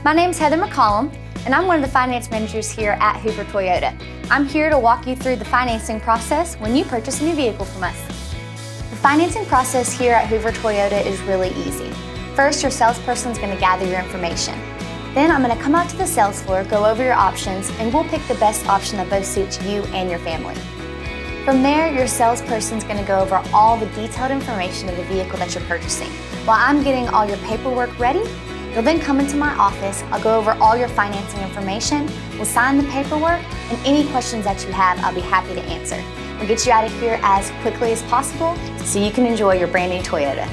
My name's Heather McCollum, and I'm one of the finance managers here at Hoover Toyota. I'm here to walk you through the financing process when you purchase a new vehicle from us. The financing process here at Hoover Toyota is really easy. First, your salesperson is going to gather your information. Then I'm going to come out to the sales floor, go over your options, and we'll pick the best option that both suits you and your family. From there, your salesperson is going to go over all the detailed information of the vehicle that you're purchasing. While I'm getting all your paperwork ready, you'll then come into my office. I'll go over all your financing information, we'll sign the paperwork, and any questions that you have, I'll be happy to answer. We'll get you out of here as quickly as possible so you can enjoy your brand new Toyota.